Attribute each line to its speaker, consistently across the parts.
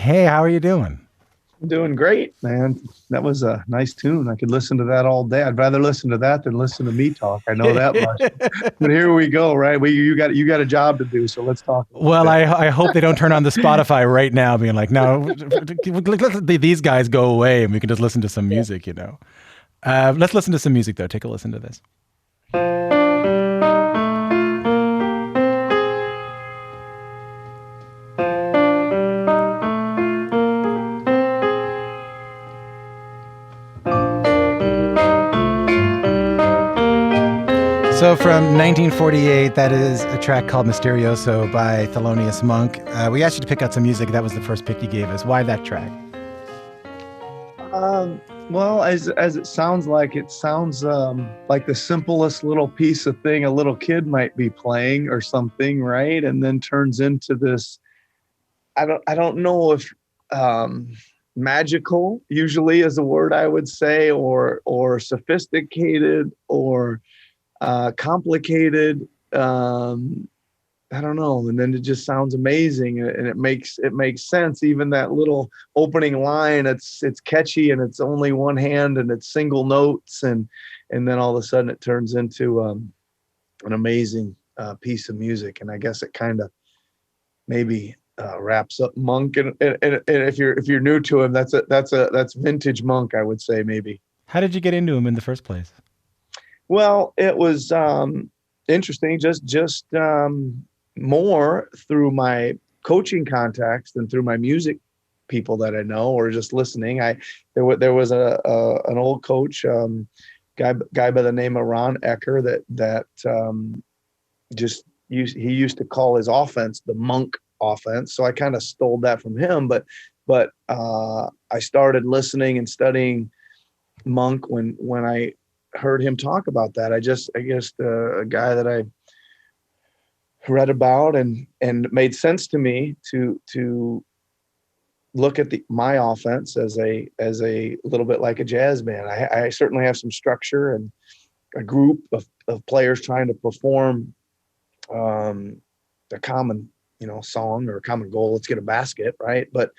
Speaker 1: Hey, how are you doing?
Speaker 2: I'm doing great, man. That was a nice tune. I could listen to that all day. I'd rather listen to that than listen to me talk. I know that much. But here we go, right? You got a job to do, so let's talk a little
Speaker 1: Well,
Speaker 2: bit.
Speaker 1: I hope they don't turn on the Spotify right now, being like, no, let these guys go away and we can just listen to some
Speaker 2: Yeah.
Speaker 1: music. Let's listen to some music, though. Take a listen to this. So from 1948, that is a track called Mysterioso by Thelonious Monk. We asked you to pick out some music. That was the first pick you gave us. Why that track?
Speaker 2: Well, as it sounds like the simplest little piece of thing a little kid might be playing or something, right? And then turns into this. I don't know if magical usually is a word I would say, or sophisticated, or complicated. I don't know. And then it just sounds amazing, and it makes sense. Even that little opening line, it's catchy, and it's only one hand, and it's single notes, and then all of a sudden it turns into an amazing piece of music. And I guess it kind of maybe wraps up Monk. And if you're new to him, that's vintage Monk, I would say, maybe.
Speaker 1: How did you get into him in the first place?
Speaker 2: Well, it was interesting, just more through my coaching contacts than through my music people that I know, or just listening. There was an old coach, guy by the name of Ron Ecker, that he used to call his offense the Monk offense. So I kind of stole that from him, but I started listening and studying Monk when I heard him talk about that. I guess a guy that I read about, and made sense to me to look at my offense as a little bit like a jazz band. I certainly have some structure and a group of players trying to perform a common song or a common goal. Let's get a basket, right? But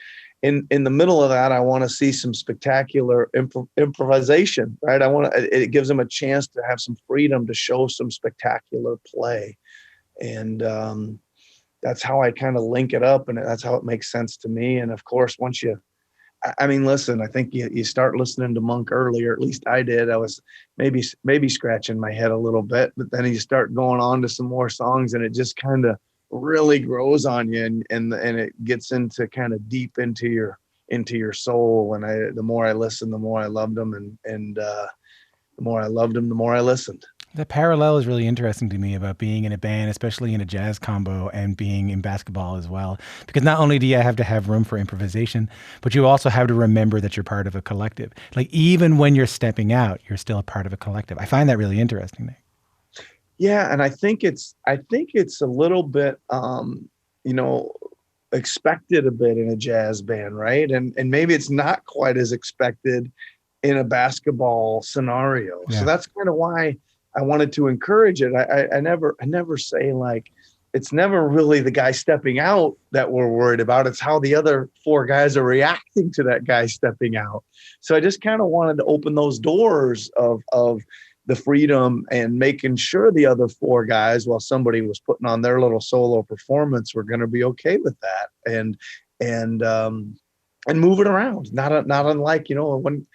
Speaker 2: in the middle of that, I want to see some spectacular improvisation, right? It gives them a chance to have some freedom to show some spectacular play. And that's how I kind of link it up, and that's how it makes sense to me. And of course, listen, I think you start listening to Monk earlier, at least I did. I was maybe scratching my head a little bit, but then you start going on to some more songs, and it just kind of really grows on you, and it gets into kind of deep into your soul. And the more I listened, the more I loved them, and the more I loved them, the more I listened.
Speaker 1: The parallel is really interesting to me about being in a band, especially in a jazz combo, and being in basketball as well. Because not only do you have to have room for improvisation, but you also have to remember that you're part of a collective. Like, even when you're stepping out, you're still a part of a collective. I find that really interesting, Nick.
Speaker 2: Yeah, and I think it's a little bit expected a bit in a jazz band, right? And maybe it's not quite as expected in a basketball scenario. So
Speaker 1: Yeah.
Speaker 2: that's kind of why I wanted to encourage it. I never say, like, it's never really the guy stepping out that we're worried about. It's how the other four guys are reacting to that guy stepping out. So I just kind of wanted to open those doors of the freedom, and making sure the other four guys, while somebody was putting on their little solo performance, were going to be okay with that, and move it around. Not unlike, one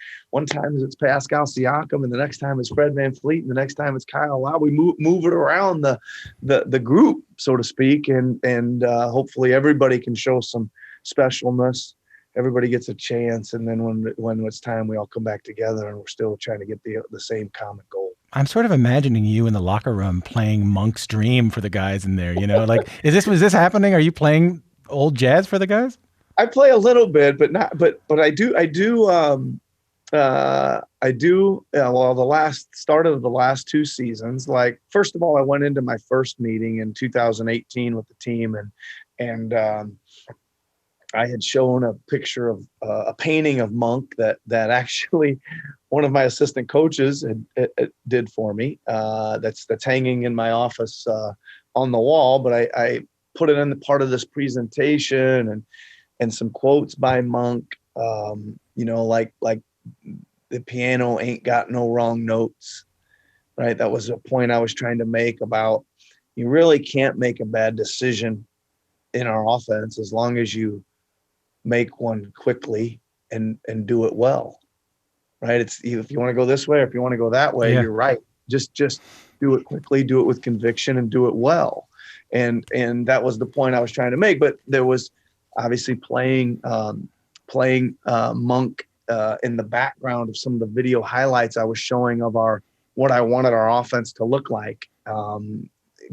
Speaker 2: time it's Pascal Siakam, and the next time it's Fred VanVleet, and the next time it's Kyle Lowry. We move it around the group, so to speak, and hopefully everybody can show some specialness. Everybody gets a chance, and then when it's time, we all come back together, and we're still trying to get the same common goal.
Speaker 1: I'm sort of imagining you in the locker room playing Monk's Dream for the guys in there, Like, was this happening? Are you playing old jazz for the guys?
Speaker 2: I play a little bit, but not. But I do. Well, the start of the last two seasons. Like, first of all, I went into my first meeting in 2018 with the team, and I had shown a picture of a painting of Monk that actually one of my assistant coaches did for me. That's hanging in my office on the wall. But I put it in the part of this presentation, and some quotes by Monk. Like the piano ain't got no wrong notes, right? That was a point I was trying to make about you really can't make a bad decision in our offense as long as you make one quickly and do it well, right? It's if you want to go this way or if you want to go that way,
Speaker 1: Yeah.
Speaker 2: you're right. Just do it quickly, do it with conviction, and do it well. And that was the point I was trying to make. But there was obviously playing Monk in the background of some of the video highlights I was showing of what I wanted our offense to look like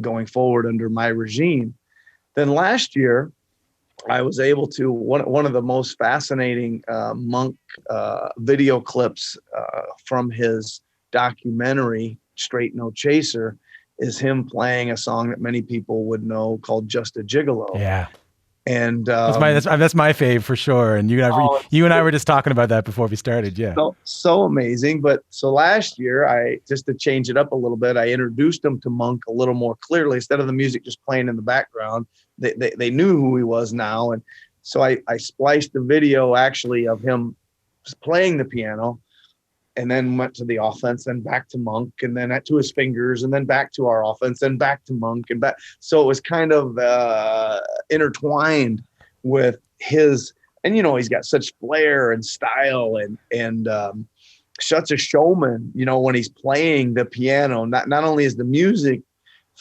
Speaker 2: going forward under my regime. Then last year, I was able to one of the most fascinating Monk video clips from his documentary Straight No Chaser is him playing a song that many people would know called Just a Gigolo.
Speaker 1: Yeah.
Speaker 2: And
Speaker 1: that's my fave for sure. And you and I were just talking about that before we started. Yeah.
Speaker 2: So amazing. But so last year, just to change it up a little bit, I introduced him to Monk a little more clearly. Instead of the music just playing in the background, they knew who he was now. And so I spliced the video actually of him playing the piano, and then went to the offense, and back to Monk, and then to his fingers, and then back to our offense, and back to Monk, and back. So it was kind of intertwined with his, and he's got such flair and style, and such a showman. When he's playing the piano, not only is the music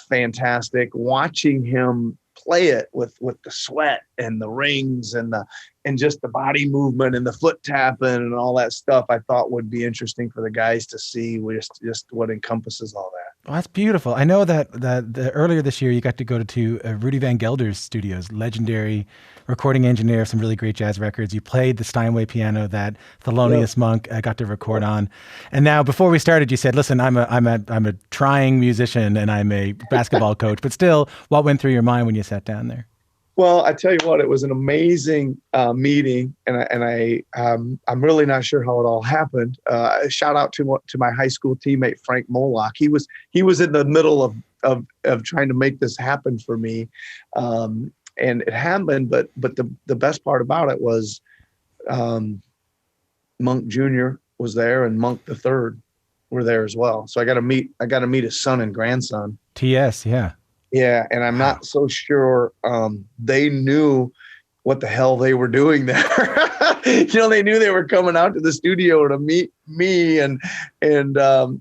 Speaker 2: fantastic, watching him play it with the sweat and the rings and just the body movement and the foot tapping and all that stuff, I thought would be interesting for the guys to see just what encompasses all that.
Speaker 1: Well, that's beautiful. I know that earlier this year you got to go to Rudy Van Gelder's studios, legendary recording engineer of some really great jazz records. You played the Steinway piano that Thelonious Monk got to record on. And now, before we started, you said, "Listen, I'm a trying musician and I'm a basketball coach." But still, what went through your mind when you sat down there?
Speaker 2: Well, I tell you what, it was an amazing meeting, and I'm really not sure how it all happened. Shout out to my high school teammate Frank Moloch. He was in the middle of trying to make this happen for me, and it happened. But the best part about it was Monk Jr. was there, and Monk the Third were there as well. So I got to meet his son and grandson.
Speaker 1: TS, yeah.
Speaker 2: Yeah, and I'm not so sure they knew what the hell they were doing there. They knew they were coming out to the studio to meet me, and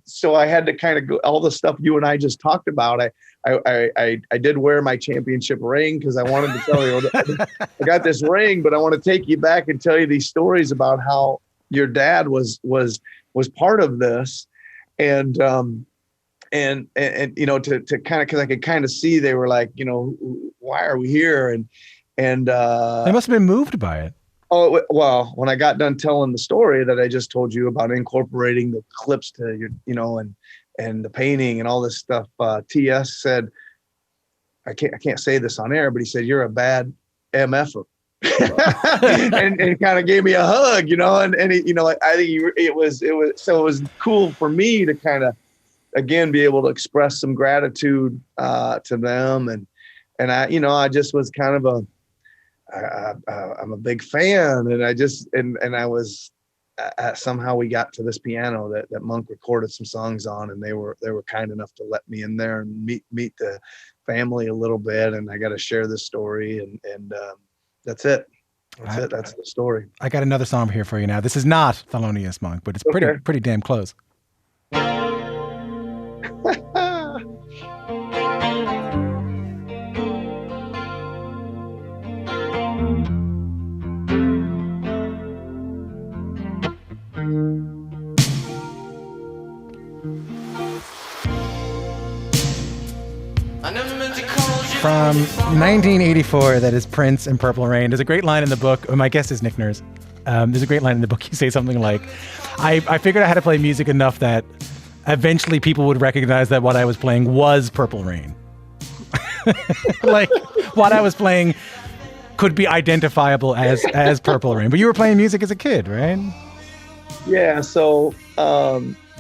Speaker 2: so I had to kind of go all the stuff you and I just talked about. I did wear my championship ring because I wanted to tell you I got this ring, but I want to take you back and tell you these stories about how your dad was part of this, and to kind of, because I could kind of see they were like, why are we here? And
Speaker 1: they must have been moved by it.
Speaker 2: Oh, well, when I got done telling the story that I just told you about incorporating the clips to your, and the painting and all this stuff, TS said, I can't say this on air, but he said, "You're a bad MFer." and kind of gave me a hug, and he, I think it was cool for me to kind of, again, be able to express some gratitude to them, and I just was kind of I'm a big fan, and I was somehow we got to this piano that Monk recorded some songs on, and they were kind enough to let me in there and meet the family a little bit, and I got to share this story, and that's it. That's the story.
Speaker 1: I got another song here for you now. This is not Thelonious Monk, but it's pretty damn close. From 1984, that is Prince and Purple Rain. There's a great line in the book. My guest is Nick Nurse. There's a great line in the book. You say something like, I figured I had to play music enough that eventually people would recognize that what I was playing was Purple Rain. Like, what I was playing could be identifiable as Purple Rain. But you were playing music as a kid, right?
Speaker 2: Yeah, so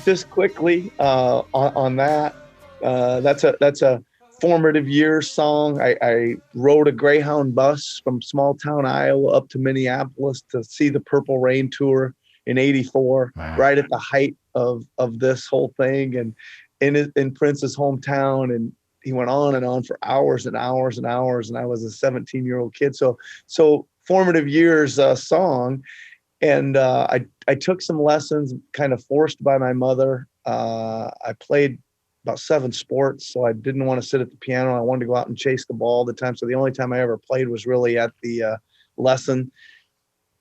Speaker 2: just quickly on that, that's a formative years song. I rode a Greyhound bus from small town Iowa up to Minneapolis to see the Purple Rain tour in '84,
Speaker 1: Wow.
Speaker 2: right at the height of this whole thing, and in Prince's hometown. And he went on and on for hours and hours and hours. And I was a 17-year-old kid. So formative years song. And I took some lessons, kind of forced by my mother. I played about 7 sports, so I didn't want to sit at the piano. I wanted to go out and chase the ball all the time. So the only time I ever played was really at the lesson.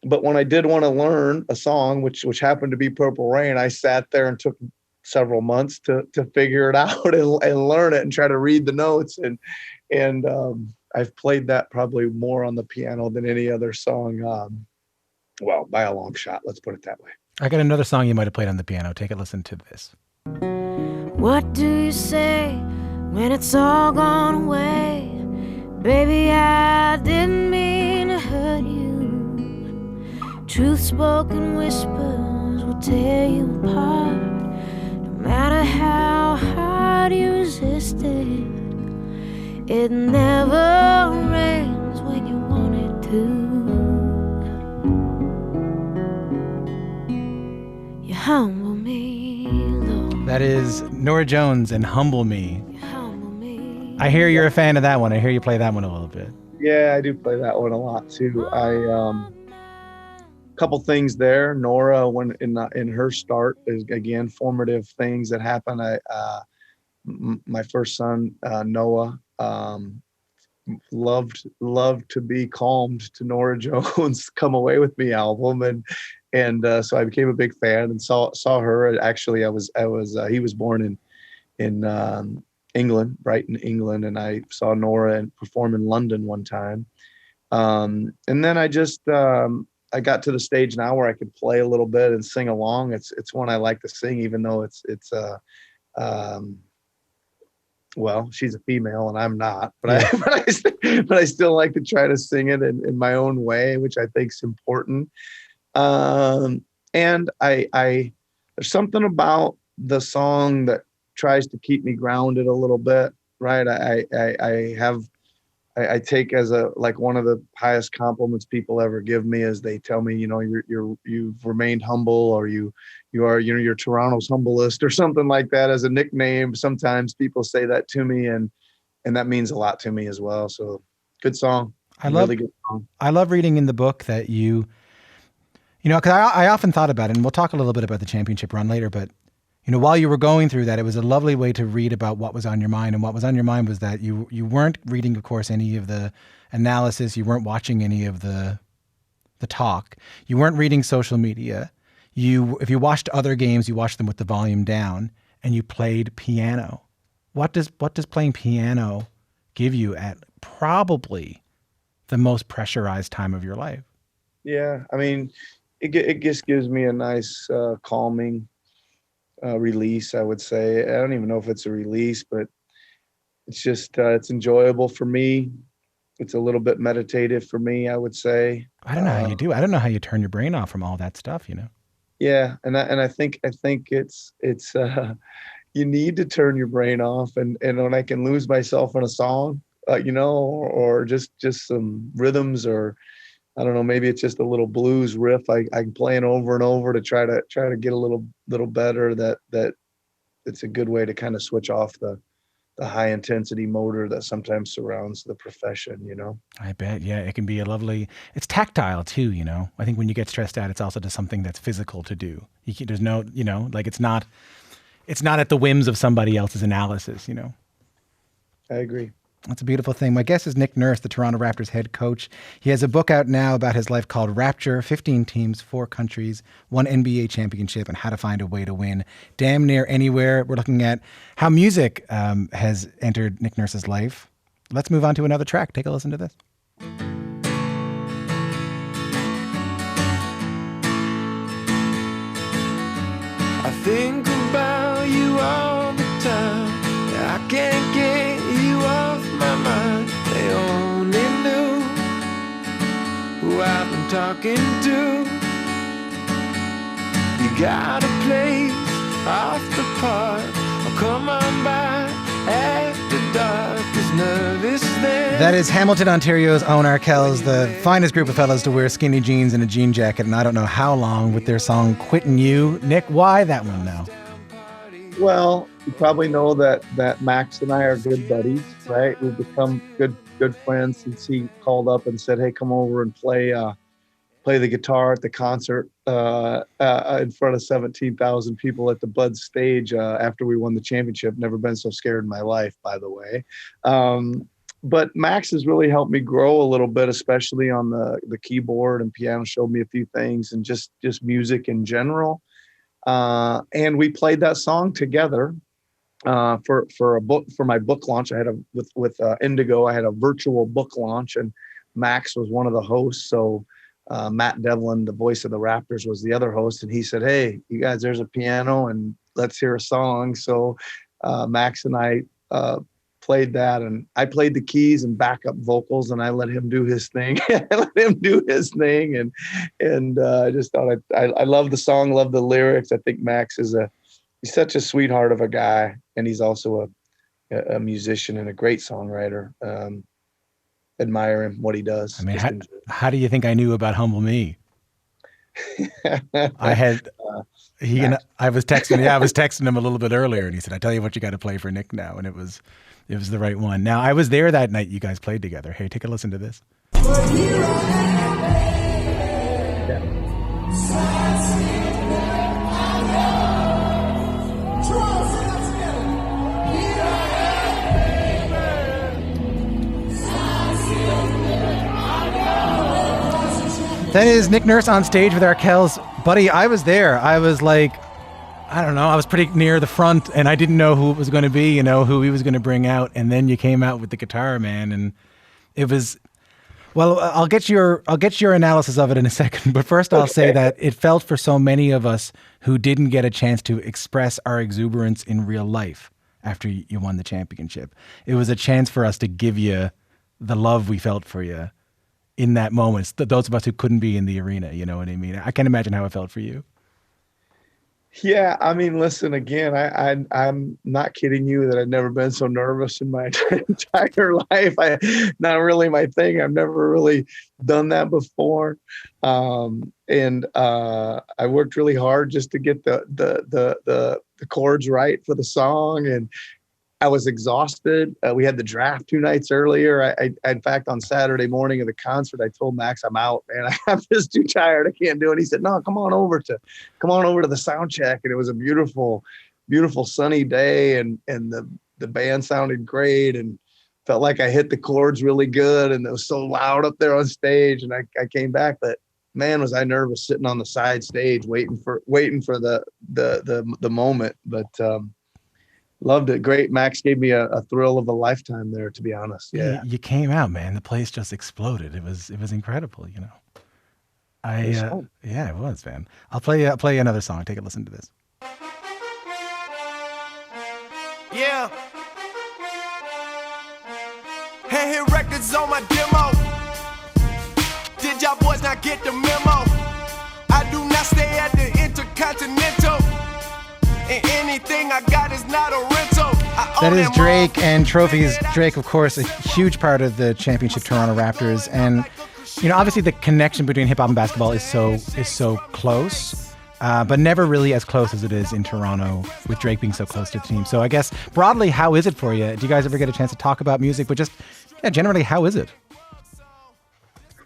Speaker 2: But when I did want to learn a song, which happened to be Purple Rain, I sat there and took several months to figure it out and learn it and try to read the notes. And I've played that probably more on the piano than any other song. Well, by a long shot, let's put it that way.
Speaker 1: I got another song you might have played on the piano. Take a listen to this.
Speaker 3: What do you say when it's all gone away? Baby, I didn't mean to hurt you. Truth spoken whispers will tear you apart. No matter how hard you resisted, it never rains when you want it to. You humble me, Lord.
Speaker 1: That is Norah Jones and Humble Me.
Speaker 3: You humble me.
Speaker 1: I hear you're a fan of that one. I hear you play that one a little bit.
Speaker 2: Yeah, I do play that one a lot too. Couple things there. Norah, when in her start, is again formative things that happen. My first son, Noah, loved to be calmed to Norah Jones' "Come Away with Me" album, and so I became a big fan and saw her. Actually, he was born in England, Brighton, England, and I saw Norah perform in London one time. And then I got to the stage now where I could play a little bit and sing along. It's one I like to sing, even though well, she's a female and I'm not, but I still like to try to sing it in my own way, which I think is important. And there's something about the song that tries to keep me grounded a little bit, right? I take as like one of the highest compliments people ever give me is they tell me, you've remained humble, or you're Toronto's humblest or something like that as a nickname. Sometimes people say that to me, and that means a lot to me as well. So good song. Really good song.
Speaker 1: I love reading in the book that because I often thought about it, and we'll talk a little bit about the championship run later, but while you were going through that, it was a lovely way to read about what was on your mind. And what was on your mind was that you weren't reading, of course, any of the analysis. You weren't watching any of the talk. You weren't reading social media. If you watched other games, you watched them with the volume down, and you played piano. What does playing piano give you at probably the most pressurized time of your life?
Speaker 2: Yeah, I mean, it just gives me a nice calming release, I would say. I don't even know if it's a release, but it's just it's enjoyable for me. It's a little bit meditative for me, I would say.
Speaker 1: I don't know how you do. I don't know how you turn your brain off from all that stuff,
Speaker 2: Yeah, and I think it's you need to turn your brain off, and when I can lose myself in a song, or just some rhythms, or I don't know, maybe it's just a little blues riff I can play it over and over to try to get a little better. That it's a good way to kind of switch off the high intensity motor that sometimes surrounds the profession,
Speaker 1: I bet. Yeah, it can be it's tactile too, I think when you get stressed out, it's also just something that's physical to do. There's no, it's not at the whims of somebody else's analysis,
Speaker 2: I agree.
Speaker 1: That's a beautiful thing. My guest is Nick Nurse, the Toronto Raptors head coach. He has a book out now about his life called Rapture, 15 teams, 4 countries, 1 NBA championship, and how to find a way to win damn near anywhere. We're looking at how music has entered Nick Nurse's life. Let's move on to another track. Take a listen to this.
Speaker 4: I think about you all the time. I can't get you off my mind. They only knew who I've been talking to. You got a place off the park. Oh, come on by, after dark is nervous then.
Speaker 1: That is Hamilton, Ontario's own Arkells, the finest group of fellas to wear skinny jeans and a jean jacket, and I don't know how long, with their song Quittin' You. Nick, why that one now?
Speaker 2: Well, you probably know that Max and I are good buddies, right? We've become good friends since he called up and said, "Hey, come over and play the guitar at the concert in front of 17,000 people at the Bud stage after we won the championship." Never been so scared in my life, by the way. But Max has really helped me grow a little bit, especially on the keyboard and piano. Showed me a few things, and just music in general. And we played that song together for my book launch. I had with Indigo. I had a virtual book launch, and Max was one of the hosts. So Matt Devlin, the voice of the Raptors, was the other host, and he said, "Hey, you guys, there's a piano, and let's hear a song." So Max and I played that, and I played the keys and backup vocals, and I let him do his thing. And I just thought I love the song, love the lyrics. I think Max is he's such a sweetheart of a guy, and he's also a musician and a great songwriter. Admire him, what he does.
Speaker 1: I mean, how do you think I knew about Humble Me? I had I was texting him a little bit earlier, and he said, "I tell you what, you got to play for Nick now," and it was the right one. Now, I was there that night you guys played together. Hey, take a listen to this. That is Nick Nurse on stage with Arkells. Buddy, I was there. I was like, I don't know, I was pretty near the front, and I didn't know who it was going to be, who he was going to bring out. And then you came out with the guitar, man, and it was, well, I'll get your analysis of it in a second. But first I'll say that it felt for so many of us who didn't get a chance to express our exuberance in real life after you won the championship. It was a chance for us to give you the love we felt for you in that moment. Those of us who couldn't be in the arena, you know what I mean? I can't imagine how it felt for you.
Speaker 2: Yeah, I mean, listen, again, I'm not kidding you that I've never been so nervous in my entire life. Not really my thing. I've never really done that before. And I worked really hard just to get the chords right for the song, and I was exhausted. We had the draft 2 nights earlier. I in fact, on Saturday morning of the concert, I told Max, "I'm out, man. I'm just too tired. I can't do it." He said, "No, come on over to the sound check." And it was a beautiful, beautiful sunny day, and the band sounded great, and felt like I hit the chords really good, and it was so loud up there on stage. And I came back, but man, was I nervous sitting on the side stage waiting for the moment. But loved it. Great. Max gave me a thrill of a lifetime there, to be honest. Yeah.
Speaker 1: You came out, man. The place just exploded. It was incredible, yeah, it was, man. I'll play another song. Take a listen to this.
Speaker 4: Yeah. Hey, hit records on my demo. Did y'all boys not get the memo? I do not stay at the Intercontinental. And anything I got is not a rental.
Speaker 1: That is Drake and Trophies. Drake, of course, a huge part of the championship Toronto Raptors. And, obviously the connection between hip hop and basketball is so close, but never really as close as it is in Toronto, with Drake being so close to the team. So I guess broadly, how is it for you? Do you guys ever get a chance to talk about music? But just, generally, how is it?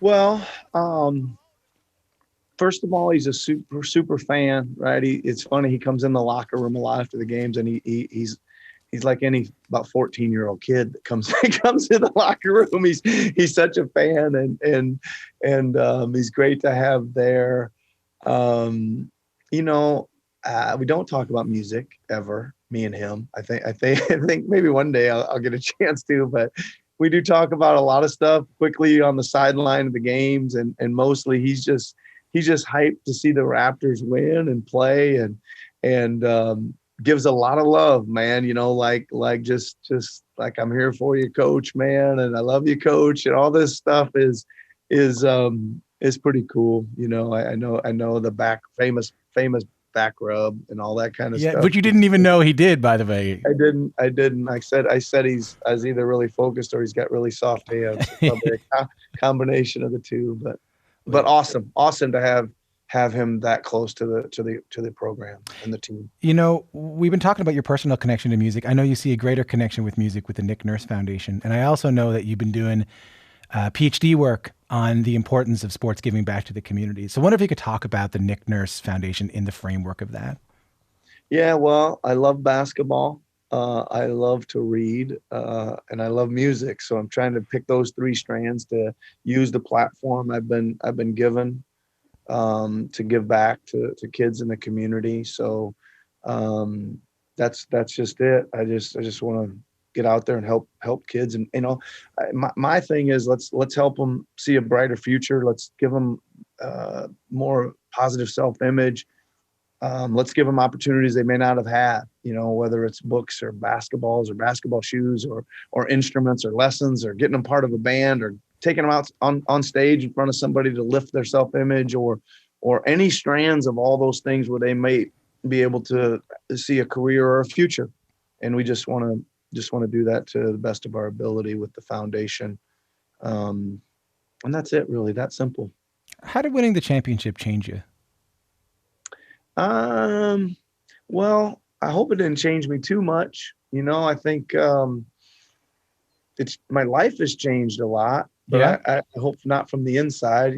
Speaker 2: Well, first of all, he's a super fan, right? It's funny. He comes in the locker room a lot after the games, and he's like any about 14-year-old kid that comes in the locker room. He's such a fan, and he's great to have there. We don't talk about music ever, me and him. I think maybe one day I'll get a chance to, but we do talk about a lot of stuff quickly on the sideline of the games, and mostly he's just hyped to see the Raptors win and play, and gives a lot of love, man. Like just like, "I'm here for you, coach, man, and I love you, coach," and all this stuff is pretty cool. I know the famous back rub and all that kind of
Speaker 1: Yeah,
Speaker 2: stuff.
Speaker 1: but you didn't even know he did, by the way.
Speaker 2: I didn't. I said he's either really focused or he's got really soft hands. Probably a combination of the two. But awesome to have him that close to the program and the team.
Speaker 1: You know, we've been talking about your personal connection to music. I know you see a greater connection with music with the Nick Nurse Foundation, and I also know that you've been doing PhD work on the importance of sports giving back to the community. So I wonder if you could talk about the Nick Nurse Foundation in the framework of that.
Speaker 2: Yeah, well, I love basketball. I love to read, and I love music. So I'm trying to pick those three strands to use the platform I've been given to give back to kids in the community. So that's just it. I just want to get out there and help kids. And my thing is let's help them see a brighter future. Let's give them more positive self-image. Let's give them opportunities they may not have had, whether it's books or basketballs or basketball shoes or instruments or lessons or getting them part of a band or taking them out on stage in front of somebody to lift their self-image or any strands of all those things where they may be able to see a career or a future. And we just want to do that to the best of our ability with the foundation. And that's it, really, that simple.
Speaker 1: How did winning the championship change you?
Speaker 2: Well, I hope it didn't change me too much. I think my life has changed a lot, but
Speaker 1: Yeah.
Speaker 2: I hope not from the inside.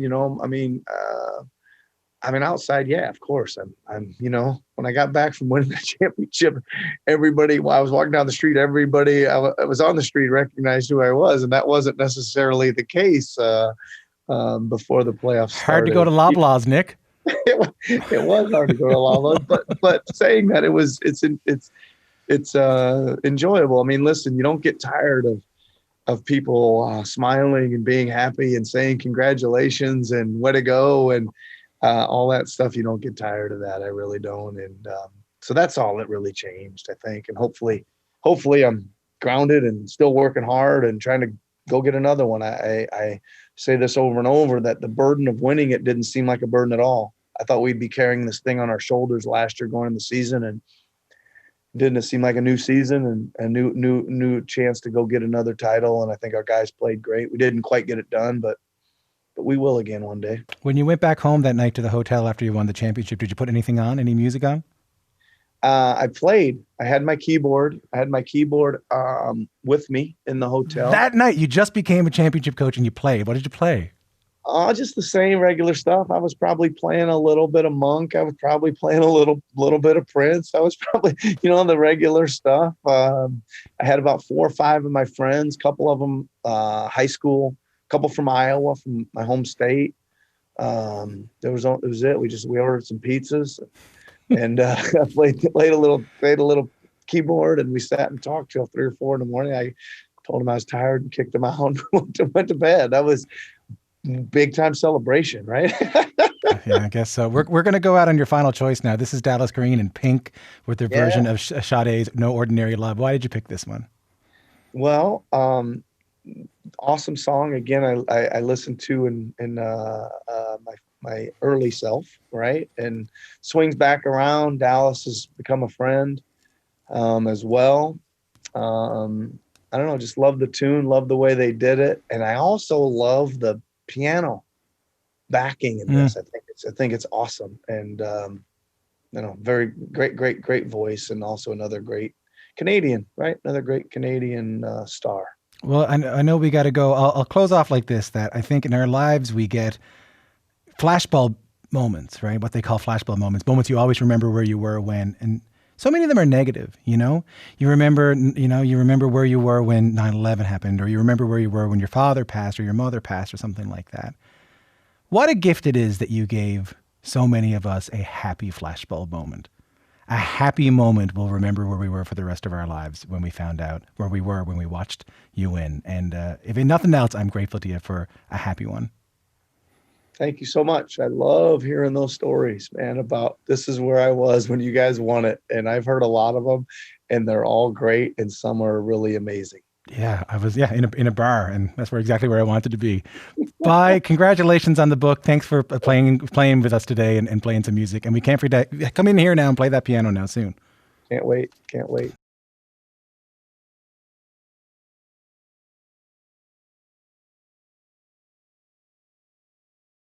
Speaker 2: Outside, yeah, of course. I'm when I got back from winning the championship, everybody, while I was walking down the street, everybody I was on the street recognized who I was, and that wasn't necessarily the case before the playoffs started.
Speaker 1: Hard to go to Loblaws, Nick.
Speaker 2: It was hard to go to Loblaws, but saying that it's enjoyable. I mean, listen, you don't get tired of people smiling and being happy and saying congratulations and way to go and all that stuff. You don't get tired of that. I really don't. And so that's all that really changed, I think. And hopefully I'm grounded and still working hard and trying to go get another one. I say this over and over that the burden of winning it didn't seem like a burden at all. I thought we'd be carrying this thing on our shoulders last year going into the season, and didn't it seem like a new season and a new chance to go get another title? And I think our guys played great. We didn't quite get it done, but we will again one day.
Speaker 1: When you went back home that night to the hotel after you won the championship, did you put anything on? Any music on?
Speaker 2: I played. I had my keyboard. With me in the hotel.
Speaker 1: That night, you just became a championship coach and you played. What did you play?
Speaker 2: Just the same regular stuff. I was probably playing a little bit of Monk. I was probably playing a little bit of Prince. I was probably, the regular stuff. I had about 4 or 5 of my friends, a couple of them high school, a couple from Iowa, from my home state. It was it. We ordered some pizzas and I played a little keyboard, and we sat and talked till 3 or 4 in the morning. I told him I was tired and kicked him out and went to bed. That was big time celebration, right?
Speaker 1: Yeah, I guess so. We're going to go out on your final choice now. This is Dallas Green and Pink with their version of Sade's No Ordinary Love. Why did you pick this one?
Speaker 2: Well, awesome song. Again, I listened to in my early self, right? And swings back around. Dallas has become a friend as well. I don't know, just love the tune, love the way they did it. And I also love the piano backing in this. I think it's awesome. And very great voice, and also another great Canadian, right? Another great Canadian star.
Speaker 1: Well, I know we got to go. I'll close off like this, that I think in our lives we get flashball moments, right? What they call flashball moments you always remember where you were when, and so many of them are negative, You remember where you were when 9/11 happened, or you remember where you were when your father passed or your mother passed or something like that. What a gift it is that you gave so many of us a happy flashball moment. A happy moment we'll remember where we were for the rest of our lives when we found out where we were when we watched you win. And if nothing else, I'm grateful to you for a happy one.
Speaker 2: Thank you so much. I love hearing those stories, man, about this is where I was when you guys won it. And I've heard a lot of them, and they're all great, and some are really amazing.
Speaker 1: Yeah, I was in a bar, and that's exactly where I wanted to be. Bye. Congratulations on the book. Thanks for playing with us today and playing some music. And we can't forget, come in here now and play that piano now soon.
Speaker 2: Can't wait.